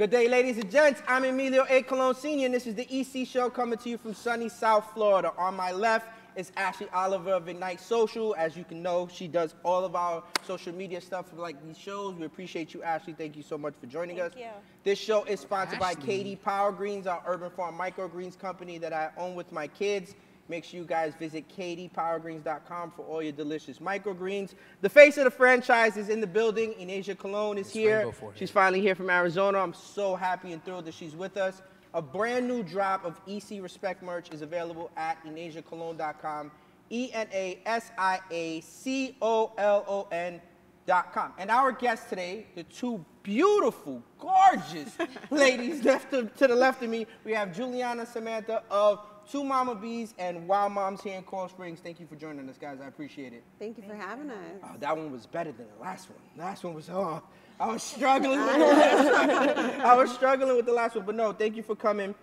Good day, ladies and gents. I'm Emilio A. Colon Sr., and this is the EC Show coming to you from sunny South Florida. On my left is Ashley Oliver of Ignite Social. As you can know, she does all of our social media stuff for like these shows. We appreciate you, Ashley. Thank you so much for joining us. Thank you. This show is sponsored by Katie Power Greens, our urban farm microgreens company that I own with my kids. Make sure you guys visit katiepowergreens.com for all your delicious microgreens. The face of the franchise is in the building. Inasia Colon is here. She's finally here from Arizona. I'm so happy and thrilled that she's with us. A brand new drop of EC Respect merch is available at inasiacolon.com, ENASIACOLON.com. And our guests today, the two beautiful, gorgeous ladies to the left of me, we have Juliana and Samantha of 2MamaBees and WOWMoms here in Coral Springs. Thank you for joining us, guys. I appreciate it. Thank you for having us. Oh, that one was better than the last one. The last one was, I was struggling with the last one. I was struggling with the last one, but no, thank you for coming.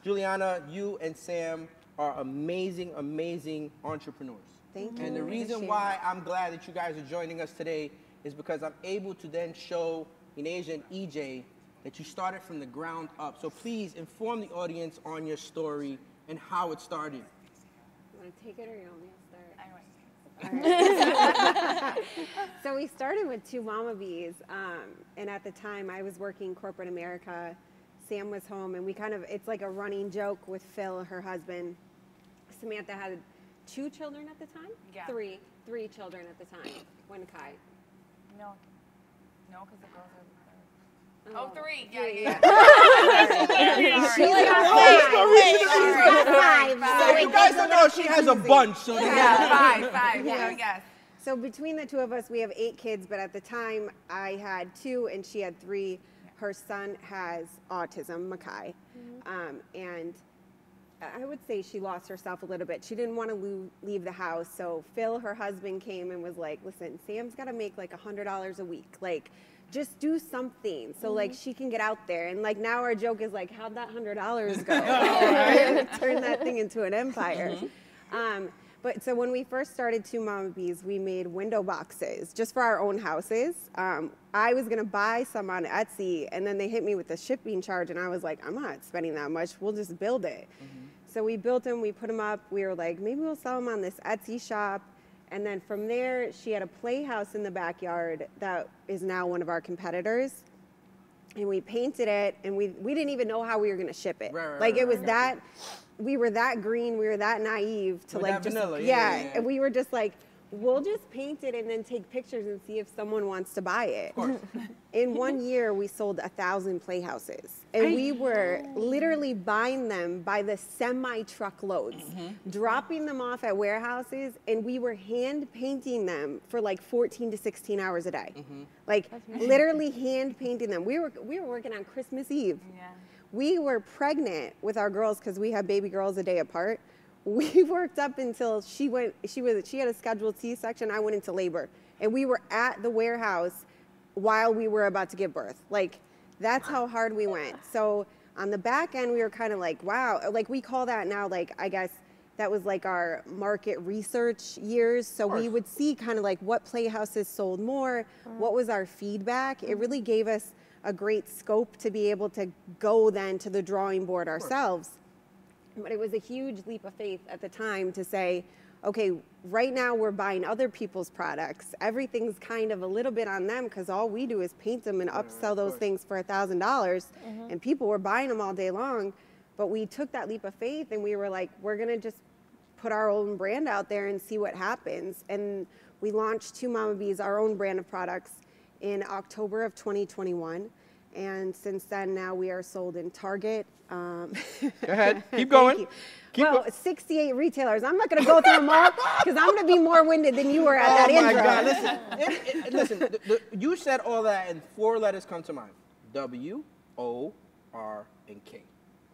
Juliana, you and Sam are amazing, amazing entrepreneurs. Thank you. And the reason why I'm glad that you guys are joining us today is because I'm able to then show Inasia and EJ that you started from the ground up. So please inform the audience on your story and how it started. You want to take it or you want me to start? I want to. So we started with 2MamaBees, and at the time I was working corporate America. Sam was home, and it's like a running joke with Phil, her husband. Samantha had 2 children at the time? Yeah. Three children at the time. When Kai? No, because the girls are. Oh, 3. Yeah. She's got 5. So you guys don't know she has a bunch. So Yeah, 5. Yes. Yes. So between the two of us, we have 8 kids, but at the time I had 2 and she had 3. Her son has autism, Makai, and I would say she lost herself a little bit. She didn't want to leave the house, so Phil, her husband, came and was like, listen, Sam's got to make like $100 a week. Like, just do something so like she can get out there. And like now our joke is like, how'd that $100 go? Turn that thing into an empire. But so when we first started 2MamaBees, we made window boxes just for our own houses. I was gonna buy some on Etsy, and then they hit me with the shipping charge, and I was like, I'm not spending that much. We'll just build it. So we built them, we put them up. We were like, maybe we'll sell them on this Etsy shop. And then from there, she had a playhouse in the backyard that is now one of our competitors. And we painted it, and we didn't even know how we were gonna ship it. It was that, we were that green, we were that naive to like just, vanilla, and we were just like, we'll just paint it and then take pictures and see if someone wants to buy it. Of course. In 1 year, we sold 1,000 playhouses. And we were literally buying them by the semi-truck loads, dropping them off at warehouses, and we were hand painting them for like 14 to 16 hours a day. Like literally hand painting them. We were working on Christmas Eve. Yeah. We were pregnant with our girls because we have baby girls a day apart. We worked up until she had a scheduled C-section. I went into labor, and we were at the warehouse while we were about to give birth. Like, that's how hard we went. So on the back end, we were kind of like, wow. Like, we call that now, like, I guess that was like our market research years. So we would see kind of like what playhouses sold more, what was our feedback. It really gave us a great scope to be able to go then to the drawing board ourselves. But it was a huge leap of faith at the time to say, okay, right now we're buying other people's products. Everything's kind of a little bit on them because all we do is paint them and upsell those things for $1,000. And people were buying them all day long. But we took that leap of faith and we were like, we're going to just put our own brand out there and see what happens. And we launched 2MamaBees, our own brand of products, in October of 2021. And since then, now we are sold in Target. Go ahead. Keep going. 68 retailers. I'm not going to go through them all because I'm going to be more winded than you were at that intro. Oh, my God. Listen, you said all that, and 4 letters come to mind. W-O-R-K.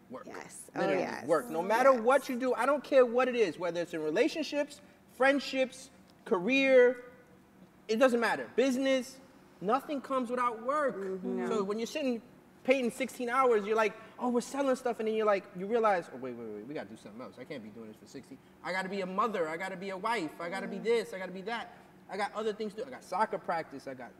Work. Yes. Literally, work. No matter what you do, I don't care what it is, whether it's in relationships, friendships, career, it doesn't matter. Business, nothing comes without work. So when you're sitting painting 16 hours, you're like, oh, we're selling stuff, and then you're like, you realize, oh, wait, we gotta do something else. I can't be doing this for 60. I gotta be a mother, I gotta be a wife, I gotta be this, I gotta be that. I got other things to do. I got soccer practice, I got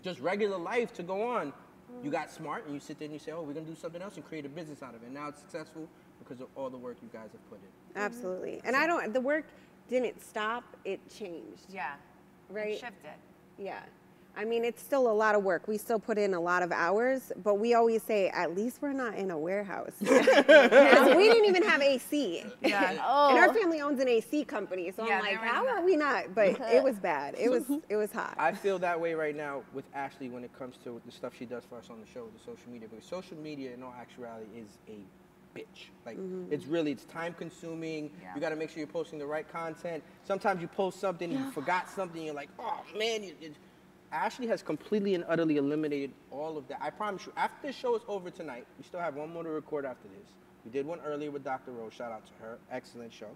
just regular life to go on. You got smart and you sit there and you say, oh, we're going to do something else and create a business out of it. And now it's successful because of all the work you guys have put in. Absolutely. And the work didn't stop, it changed. Yeah. Right? It shifted. Yeah. I mean, it's still a lot of work. We still put in a lot of hours, but we always say, at least we're not in a warehouse. Because we didn't even have AC. Yeah. And our family owns an AC company, so Yeah, I'm like, they how were are we not? But it was bad. It was hot. I feel that way right now with Ashley when it comes to the stuff she does for us on the show, the social media. Because social media, in all actuality, is a bitch. Like, it's time consuming. Yeah. You got to make sure you're posting the right content. Sometimes you post something and you forgot something. You're like, oh, man, Ashley has completely and utterly eliminated all of that. I promise you, after this show is over tonight, we still have one more to record after this. We did one earlier with Dr. Rose. Shout out to her. Excellent show.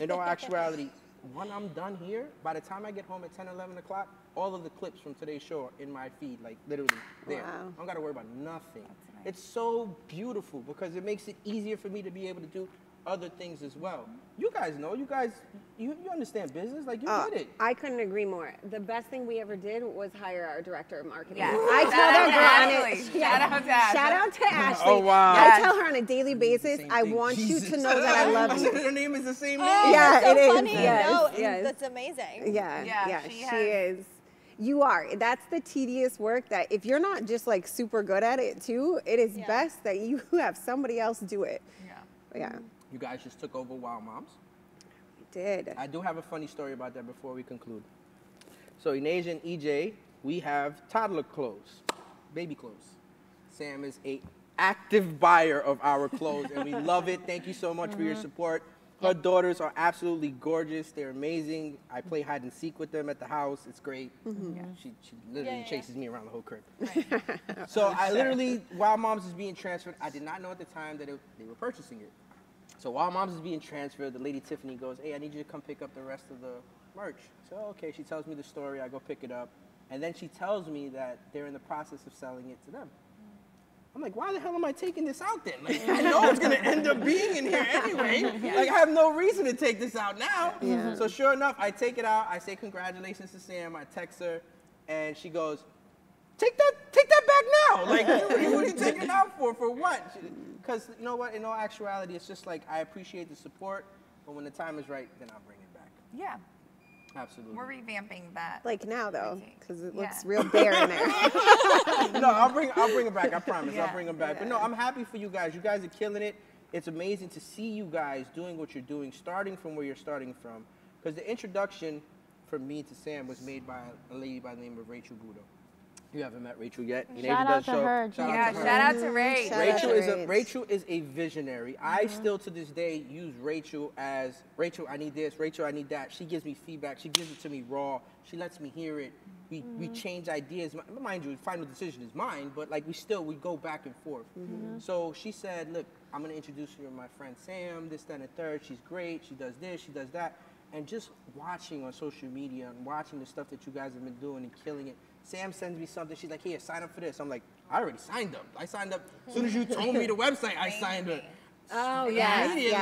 In all actuality, when I'm done here, by the time I get home at 10, 11 o'clock, all of the clips from today's show are in my feed, like literally there. Wow. I don't got to worry about nothing. Nice. It's so beautiful because it makes it easier for me to be able to do other things as well. You guys know, you understand business, like you get it. I couldn't agree more. The best thing we ever did was hire our director of marketing. Yes. I tell Shout out to that girl Ashley. Shout out to Ashley. Shout out to Ashley. Oh, wow. I tell her on a daily basis, Same I thing. want Jesus. you to know that I love you. Her name is the same name. Yeah, That's so it is. funny. Yes, No, yes. that's amazing. Yeah, she she has- is. You are. That's the tedious work that if you're not just like super good at it too, it is Yeah. best that you have somebody else do it. Yeah. Yeah, You guys just took over WOWMoms. we did. I do have a funny story about that before we conclude. So in Asia and EJ, we have toddler clothes, baby clothes. Sam is a active buyer of our clothes, and we love it. Thank you so much for your support. Her daughters are absolutely gorgeous. They're amazing. I play hide and seek with them at the house. It's great. Yeah, she literally Yeah. chases me around the whole crib. So I literally, while Moms is being transferred, I did not know at the time that they were purchasing it. So while Moms is being transferred, the lady Tiffany goes, hey, I need you to come pick up the rest of the merch. So, okay, she tells me the story. I go pick it up. And then she tells me that they're in the process of selling it to them. I'm like, why the hell am I taking this out then? Like, I know it's gonna end up being in here anyway. Like, I have no reason to take this out now. Yeah. So sure enough, I take it out. I say congratulations to Sam. I text her, and she goes, take that back now. Like, what are you taking it out for? For what? Because you know what? In all actuality, it's just like I appreciate the support, but when the time is right, then I'll bring it back. Yeah. Absolutely. We're revamping that. Like now though, routine. because it Yeah. looks real bare in there. No, I'll bring it back. I promise. Yeah. I'll bring them back. But no, I'm happy for you guys. You guys are killing it. It's amazing to see you guys doing what you're doing, starting from where you're starting from. Because the introduction from me to Sam was made by a lady by the name of Rachel Budo. You haven't met Rachel yet. Shout out to her. Shout Yeah, out to her. shout out to Ray. Shout out Rachel to is Rach. Rachel is a visionary. I still to this day use Rachel as Rachel, I need this, Rachel, I need that. She gives me feedback. She gives it to me raw. She lets me hear it. We change ideas. Mind you, final decision is mine, but like we go back and forth. So she said, look, I'm gonna introduce you to my friend Sam, this, that, and the third. She's great. She does this, she does that. And just watching on social media and watching the stuff that you guys have been doing and killing it. Sam sends me something. She's like, here, sign up for this. I'm like, I already signed up. I signed up. As soon as you told me the website, I signed up. Oh yes, Immediately.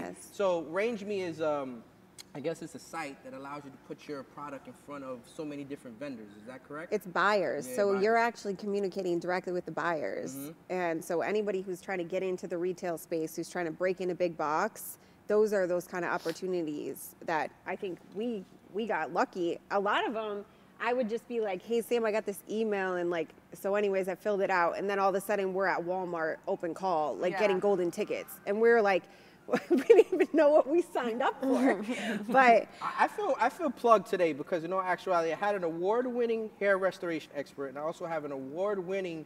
yes. So Range Me is, I guess it's a site that allows you to put your product in front of so many different vendors. Is that correct? It's buyers. Yeah, So buyers. you're actually communicating directly with the buyers. And so anybody who's trying to get into the retail space, who's trying to break in a big box, those are those kind of opportunities that I think we got lucky. A lot of them, I would just be like, hey, Sam, I got this email. And like, so anyways, I filled it out. And then all of a sudden we're at Walmart open call, like Yeah. getting golden tickets. And we're like, we didn't even know what we signed up for. But I feel plugged today because in all actuality, I had an award-winning hair restoration expert, and I also have an award-winning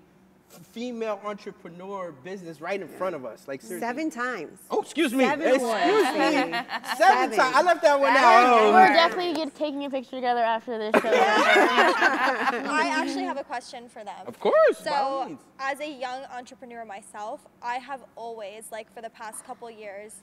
female entrepreneur business right in front of us. Like seriously. 7 times. Oh, excuse me. 7 Excuse awards. me. 7 7. times. I left that one Seven. out. We're Oh. definitely taking a picture together after this show. I actually have a question for them. Of course. by all So, means. as a young entrepreneur myself, I have always, like for the past couple years,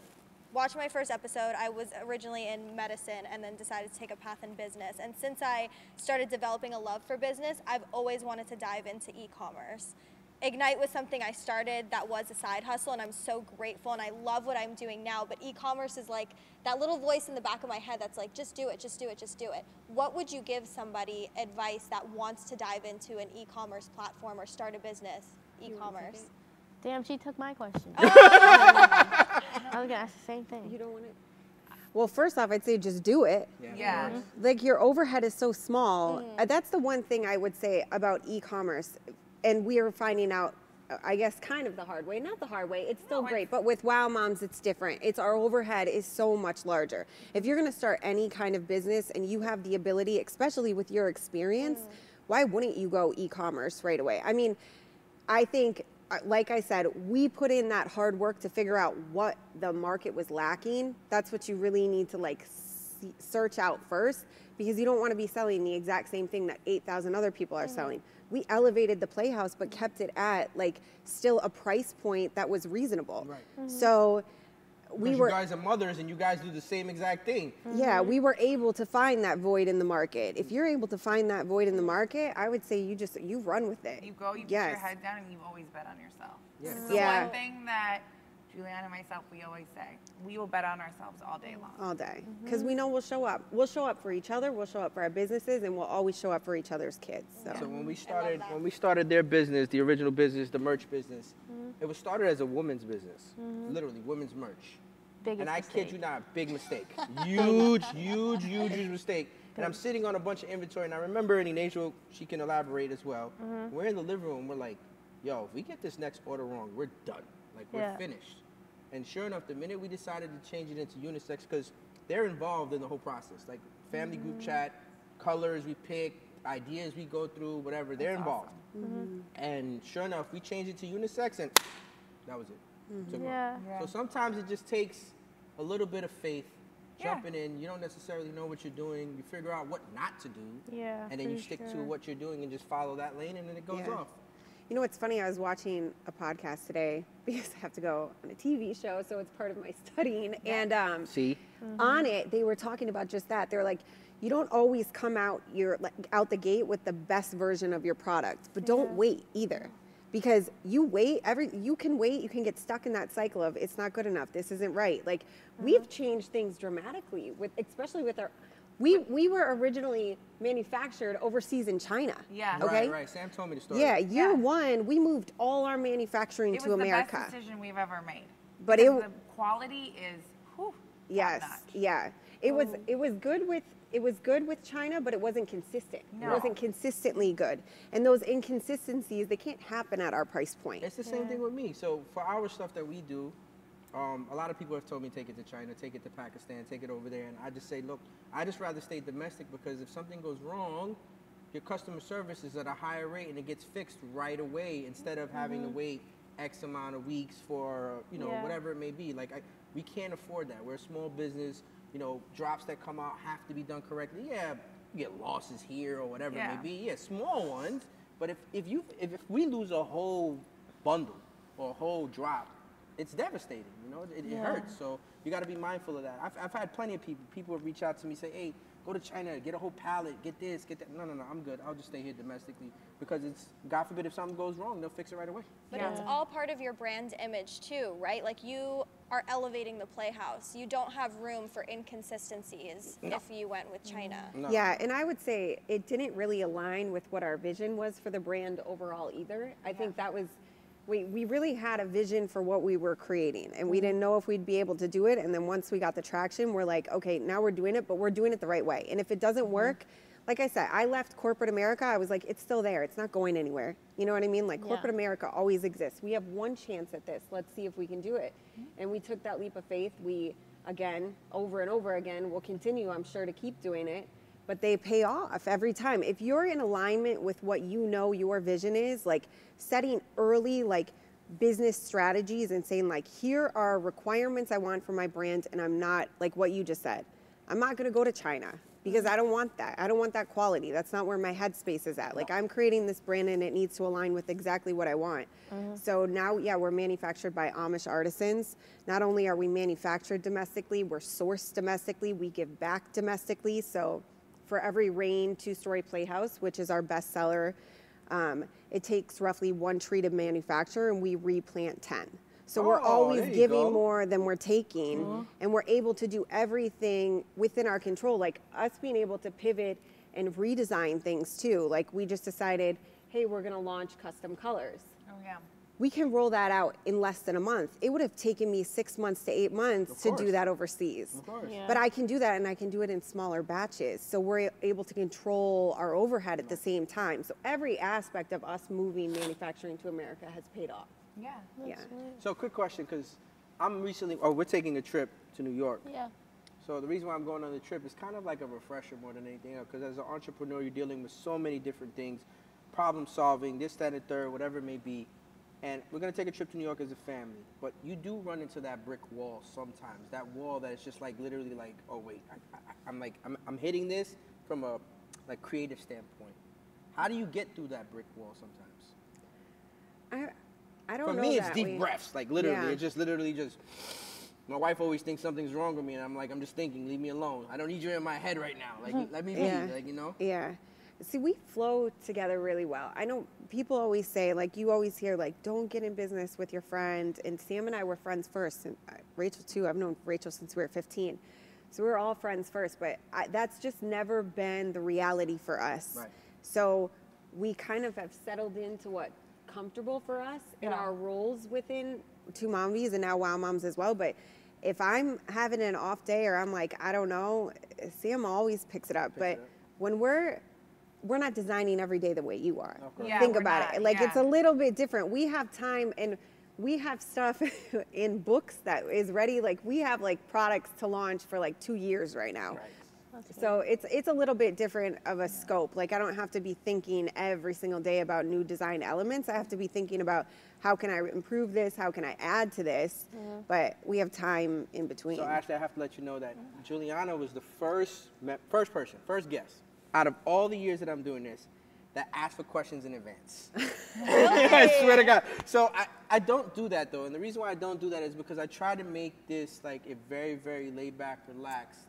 watched my first episode. I was originally in medicine and then decided to take a path in business. And since I started developing a love for business, I've always wanted to dive into e-commerce. Ignite was something I started that was a side hustle, and I'm so grateful, and I love what I'm doing now. But e-commerce is like that little voice in the back of my head that's like, just do it, just do it, just do it. What would you give somebody advice that wants to dive into an e-commerce platform or start a business e-commerce? Damn, she took my question. I was gonna ask the same thing. You don't want it? Well, first off, I'd say just do it. Yeah. Like your overhead is so small. That's the one thing I would say about e-commerce. And we are finding out, I guess, kind of the hard way. Not the hard way. It's still great. But with Wow Moms, it's different. It's our overhead is so much larger. If you're going to start any kind of business and you have the ability, especially with your experience, why wouldn't you go e-commerce right away? I mean, I think, like I said, we put in that hard work to figure out what the market was lacking. That's what you really need to like search out first, because you don't want to be selling the exact same thing that 8,000 other people are selling. We elevated the Playhouse, but kept it at like still a price point that was reasonable. Right. So we were. You guys are mothers, and you guys do the same exact thing. Yeah, we were able to find that void in the market. If you're able to find that void in the market, I would say you run with it. You go, you put your head down, and you always bet on yourself. Yeah. It's the one thing that Juliana and myself, we always say, we will bet on ourselves all day long. All day. Because we know we'll show up. We'll show up for each other, we'll show up for our businesses, and we'll always show up for each other's kids. So when we started their business, the original business, the merch business, it was started as a women's business. Literally, women's merch. Biggest I mistake. kid you not, big mistake. Huge mistake. And I'm sitting on a bunch of inventory, and I remember, and Inasia, she can elaborate as well. We're in the living room, we're like, yo, if we get this next order wrong, we're done. Like, we're finished. And sure enough, the minute we decided to change it into unisex, because they're involved in the whole process, like family group chat, colors we pick, ideas we go through, whatever, they're involved. And sure enough, we changed it to unisex, and that was it. Took off. So sometimes it just takes a little bit of faith, jumping in. You don't necessarily know what you're doing. You figure out what not to do, and then you stick to what you're doing and just follow that lane, and then it goes off. You know what's funny? I was watching a podcast today because I have to go on a TV show, so it's part of my studying. And on it, they were talking about just that. They were like, you don't always come out out the gate with the best version of your product, but don't wait either. Because you can wait, you can get stuck in that cycle of it's not good enough, this isn't right. Like we've changed things dramatically especially with our. We were originally manufactured overseas in China. Yeah. Okay. Right. Sam told me the story. Yeah. Year one, we moved all our manufacturing to America. It was the best decision we've ever made. But the quality is yes. top-notch. Yeah. It was good with China, but it wasn't consistent. No. It wasn't consistently good. And those inconsistencies, they can't happen at our price point. It's the same thing with me. So for our stuff that we do, a lot of people have told me take it to China, take it to Pakistan, take it over there. And I just say, look, I just rather stay domestic, because if something goes wrong, your customer service is at a higher rate and it gets fixed right away, instead of having to wait X amount of weeks for, whatever it may be. Like, we can't afford that. We're a small business. Drops that come out have to be done correctly. Yeah, you get losses here or whatever it may be. Yeah, small ones. But if we lose a whole bundle or a whole drop, it's devastating. It hurts. So you got to be mindful of that. I've had plenty of people have reach out to me, say, hey, go to China, get a whole pallet, get this, get that. No, I'm good. I'll just stay here domestically, because it's, God forbid, if something goes wrong, they'll fix it right away. But it's all part of your brand image too, right? Like, you are elevating the Playhouse. You don't have room for inconsistencies if you went with China. No. Yeah, and I would say it didn't really align with what our vision was for the brand overall either. I think that was, we really had a vision for what we were creating, and we didn't know if we'd be able to do it. And then once we got the traction, we're like, okay, now we're doing it, but we're doing it the right way. And if it doesn't work, like I said, I left corporate America. I was like, it's still there. It's not going anywhere. You know what I mean? Like, corporate America always exists. We have one chance at this. Let's see if we can do it. And we took that leap of faith. We, again, over and over again, will continue, I'm sure, to keep doing it. But they pay off every time. If you're in alignment with what your vision is, like setting early, like, business strategies and saying, like, here are requirements I want for my brand, and I'm not, like what you just said, I'm not going to go to China, because I don't want that. I don't want that quality. That's not where my headspace is at. Like, I'm creating this brand, and it needs to align with exactly what I want. So now, we're manufactured by Amish artisans. Not only are we manufactured domestically, we're sourced domestically. We give back domestically. So for every Rain 2-story playhouse, which is our bestseller, It takes roughly 1 tree to manufacture, and we replant 10. So we're there always you giving go. more than we're taking, and we're able to do everything within our control. Like us being able to pivot and redesign things too. Like we just decided, hey, we're gonna launch custom colors. Oh, yeah. We can roll that out in less than a month. It would have taken me 6 months to 8 months to do that overseas. Of course. Yeah. But I can do that, and I can do it in smaller batches. So we're able to control our overhead at the same time. So every aspect of us moving manufacturing to America has paid off. Yeah. Yeah. So quick question, because we're taking a trip to New York. Yeah. So the reason why I'm going on the trip is kind of like a refresher more than anything else, because as an entrepreneur, you're dealing with so many different things, problem solving, this, that, and third, whatever it may be. And we're going to take a trip to New York as a family, but you do run into that brick wall sometimes, that wall that is just like literally like, oh wait, I'm hitting this from a like creative standpoint. How do you get through that brick wall sometimes? I don't For know me, it's that deep we- breaths, like literally, Yeah. it's just literally just, my wife always thinks something's wrong with me, and I'm like, I'm just thinking, leave me alone. I don't need you in my head right now. Like, let me be, Yeah. like, you know? Yeah. See, we flow together really well. I know people always say, like, you always hear, like, don't get in business with your friend. And Sam and I were friends first. And Rachel, too. I've known Rachel since we were 15. So we were all friends first. But that's just never been the reality for us. Right. So we kind of have settled into what comfortable for us in our roles within 2MamaBees and now WOWMoms as well. But if I'm having an off day or I'm like, I don't know, Sam always picks it up. But when we're not designing every day the way you are. Yeah, Think we're about not, it. Like, yeah. it's a little bit different. We have time, and we have stuff in books that is ready. Like, we have like products to launch for like 2 years right now. So it's a little bit different of a scope. Like, I don't have to be thinking every single day about new design elements. I have to be thinking about how can I improve this? How can I add to this? But we have time in between. So actually, I have to let you know that Juliana was the first guest out of all the years that I'm doing this that asked for questions in advance. I swear to God. So I don't do that though, and the reason why I don't do that is because I try to make this like a very, very laid back, relaxed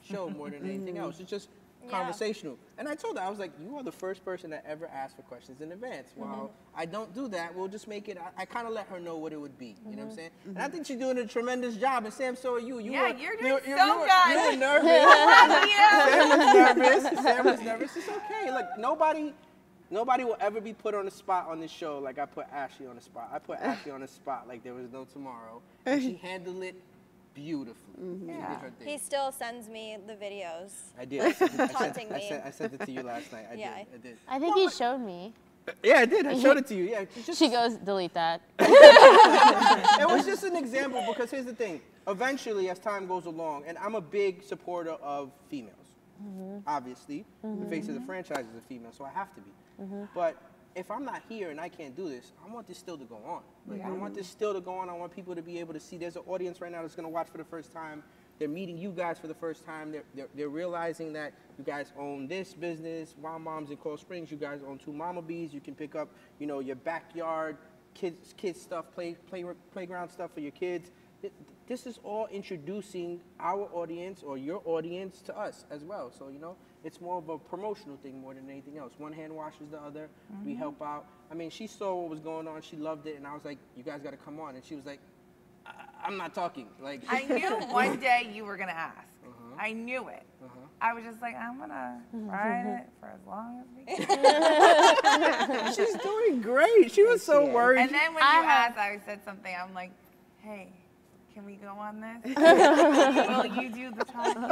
show more than anything else. It's just conversational. And I told her, I was like, you are the first person that ever asked for questions in advance. While I don't do that, we'll just make it, I kind of let her know what it would be. You know what I'm saying? And I think she's doing a tremendous job. And Sam, so are you. Yeah, you're doing so good. You were nervous. Sam was nervous. Sam was nervous. It's okay. Look, nobody will ever be put on the spot on this show like I put Ashley on the spot. I put Ashley on the spot like there was no tomorrow. And she handled it beautifully. She did her thing. He still sends me the videos. I did. I Taunting me. sent it to you last night. I did. I think he showed me. Yeah, I did. I showed it to you. Yeah. She goes, delete that. It was just an example because here's the thing. Eventually, as time goes along, and I'm a big supporter of females. Obviously, the face of the franchise is a female, so I have to be. But if I'm not here and I can't do this, I want this still to go on. Like, I want this still to go on. I want people to be able to see. There's an audience right now that's going to watch for the first time. They're meeting you guys for the first time. They're realizing that you guys own this business, WOWMoms in Coral Springs. You guys own 2MamaBees. You can pick up, you know, your backyard kids stuff, playground stuff for your kids. This is all introducing our audience or your audience to us as well. So, you know, it's more of a promotional thing more than anything else. One hand washes the other. We help out. I mean, she saw what was going on. She loved it. And I was like, you guys got to come on. And she was like, I'm not talking. Like, I knew one day you were going to ask. I knew it. I was just like, I'm going to ride it for as long as we can. she's doing great. She was so worried. And then when you asked, I said something. I'm like, hey, can we go on this? Will you do the talking?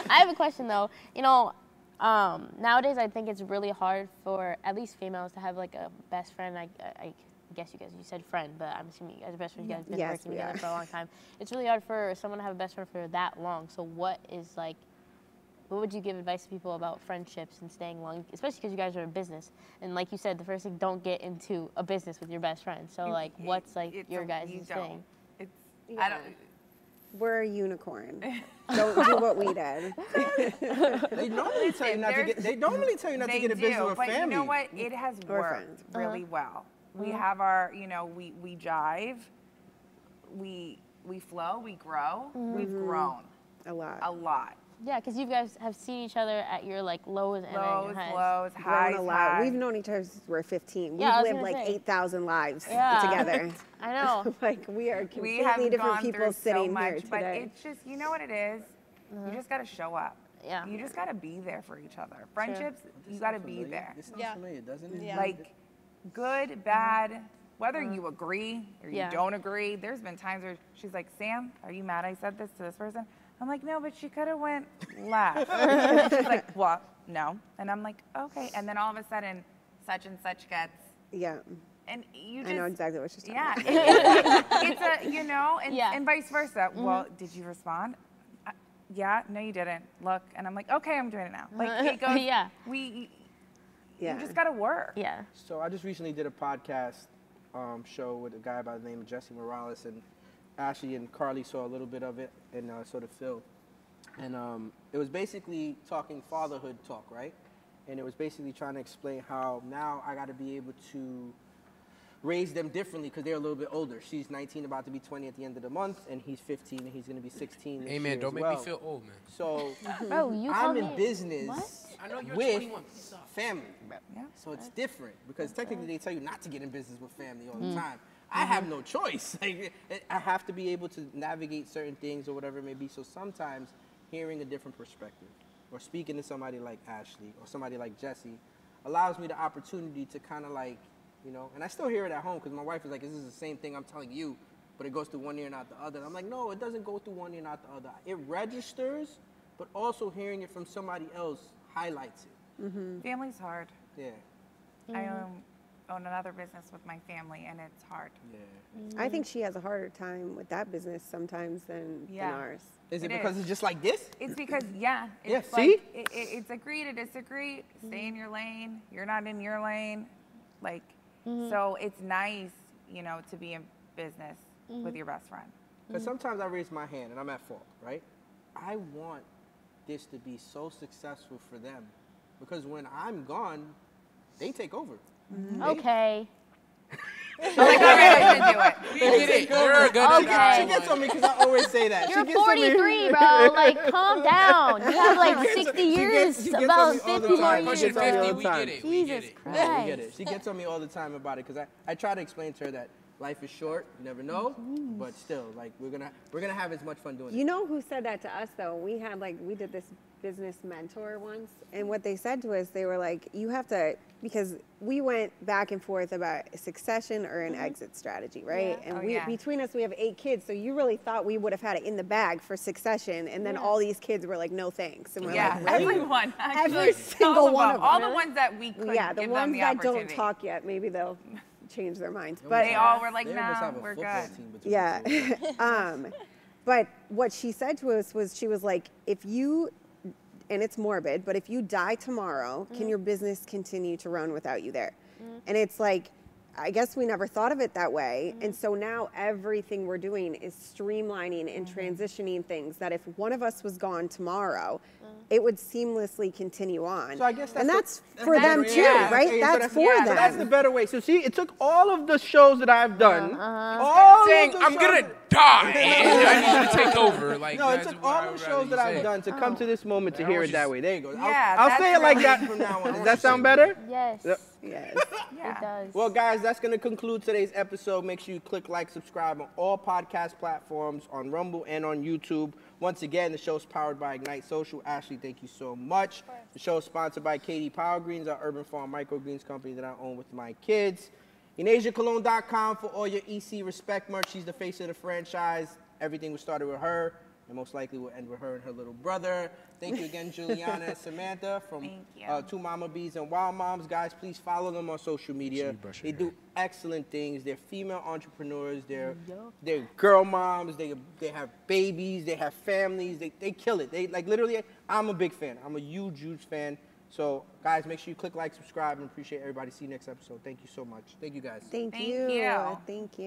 I have a question though. You know, nowadays I think it's really hard for at least females to have like a best friend. I guess you said friend, but I'm assuming you guys are best friends. You guys have been working together for a long time. It's really hard for someone to have a best friend for that long. So what would you give advice to people about friendships and staying long, especially because you guys are in business? And like you said, the first thing, don't get into a business with your best friend. So like, what's like your guys' thing? I don't. We're a unicorn. Don't do what we did. They normally tell you not to get. They normally tell you not to get a business with but family. you know what? It has Or worked friends. really well. We have our, you know, we jive, we flow, we grow. We've grown A lot. a lot. Yeah, because you guys have seen each other at your like lows and at your highs. Lows, Grown highs, a lot. highs. We've known each other since we're 15. Yeah, I was We've lived gonna like say. 8,000 lives Yeah. together. I know. Like we are We completely have different gone people through sitting so much, here but today. it's just, you know what it is? You just got to show up. Yeah. You just got to be there for each other. Friendships, you got to be there. This sounds Yeah. familiar, doesn't it? Yeah. Like, good, bad, whether you agree or you Yeah. don't agree. There's been times where she's like, Sam, are you mad I said this to this person? I'm like, no, but she could have went left. And she's like, what? No. And I'm like, okay. And then all of a sudden, such and such gets, Yeah. and you just. I know exactly what she's talking Yeah, about. it's a, you know, and, Yeah. and vice versa. Well, did you respond? Yeah, no, you didn't. Look, and I'm like, okay, I'm doing it now. Like, it goes, Yeah. you Yeah. just gotta work. Yeah. So I just recently did a podcast show with a guy by the name of Jesse Morales, and Ashley and Carly saw a little bit of it, and so did Phil. And it was basically talking fatherhood talk, right? And it was basically trying to explain how now I got to be able to raise them differently because they're a little bit older. She's 19, about to be 20 at the end of the month, and he's 15, and he's going to be 16 this Hey year man, don't as make well. me feel old, man. So Bro, you call I'm me in business What? I know you're with 21. Peace out. family. Yeah. So it's different because technically they tell you not to get in business with family all the time. I have no choice. Like, I have to be able to navigate certain things or whatever it may be. So sometimes hearing a different perspective or speaking to somebody like Ashley or somebody like Jesse allows me the opportunity to kind of like, you know, and I still hear it at home because my wife is like, this is the same thing I'm telling you, but it goes through one ear and out the other. And I'm like, no, it doesn't go through one ear and out the other. It registers, but also hearing it from somebody else highlights it. Family's hard. Yeah. I own another business with my family, and it's hard. Yeah. I think she has a harder time with that business sometimes than ours. Is it It because is. it's just like this? It's because, yeah, Yeah, it's see? like, it's agree to disagree. Stay in your lane. You're not in your lane. Like, so it's nice, you know, to be in business with your best friend. Because sometimes I raise my hand and I'm at fault, right? I want this to be so successful for them because when I'm gone, they take over. Okay. I'm like, all right, I'm gonna do it. We get it. You're gonna Okay. die. She gets on me because I always say that. You're She gets on me- 43, bro. Like, calm down. You have like 60 years, she gets on about me all the 50 more time. years. Pushing Pushing 50, all the we time. get it. We get Jesus it. Christ. Yeah, we get it. She gets on me all the time about it because I try to explain to her that life is short, you never know, but still, like we're gonna have as much fun doing it. You know who said that to us though? We did this business mentor once, and what they said to us, they were like, you have to, because we went back and forth about a succession or an exit strategy, right? Yeah. And Oh, yeah. between us, we have 8 kids, so you really thought we would have had it in the bag for succession, and then all these kids were like, no thanks. And we're Yeah, like, really? everyone. Actually, Every single all of one them. of All them. the ones that we couldn't Yeah, the give ones them the that don't opportunity. talk yet, maybe they'll change their minds. They But They all were like, They almost nah, have a we're football good. team between yeah. the two. But what she said to us was, she was like, if you, and it's morbid, but if you die tomorrow, can your business continue to run without you there? And it's like, I guess we never thought of it that way. And so now everything we're doing is streamlining and transitioning things that if one of us was gone tomorrow, it would seamlessly continue on. So I guess and that's that's for them too, yeah. right? Okay, so That's for so them. that's the better way. So see, it took all of the shows that I've done, Saying I'm gonna die and I need to take over. Like No, it that's took what I all would the rather shows that you I've say. done to come to this moment to hear it that way. There you go. Yeah, I'll that's say it like that really- from now on. Does that sound better? Yes, Yep. Yes. it does. Well, guys, that's going to conclude today's episode. Make sure you click like, subscribe on all podcast platforms, on Rumble and on YouTube. Once again, the show's powered by Ignite Social. Ashley, thank you so much. The show is sponsored by Katie Power Greens, our urban farm microgreens company that I own with my kids. InAsiaCologne.com for all your EC Respect merch. She's the face of the franchise. Everything was started with her, and most likely will end with her and her little brother. Thank you again, Juliana and Samantha from Thank you. 2MamaBees and WOWMoms. Guys, please follow them on social media. brush They your do excellent things. They're female entrepreneurs. They're girl moms. They have babies. They have families. They kill it. They like literally. I'm a big fan. I'm a huge fan. So, guys, make sure you click like, subscribe, and appreciate everybody. See you next episode. Thank you so much. Thank you, guys. Thank Thank you. you. Thank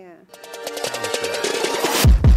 you.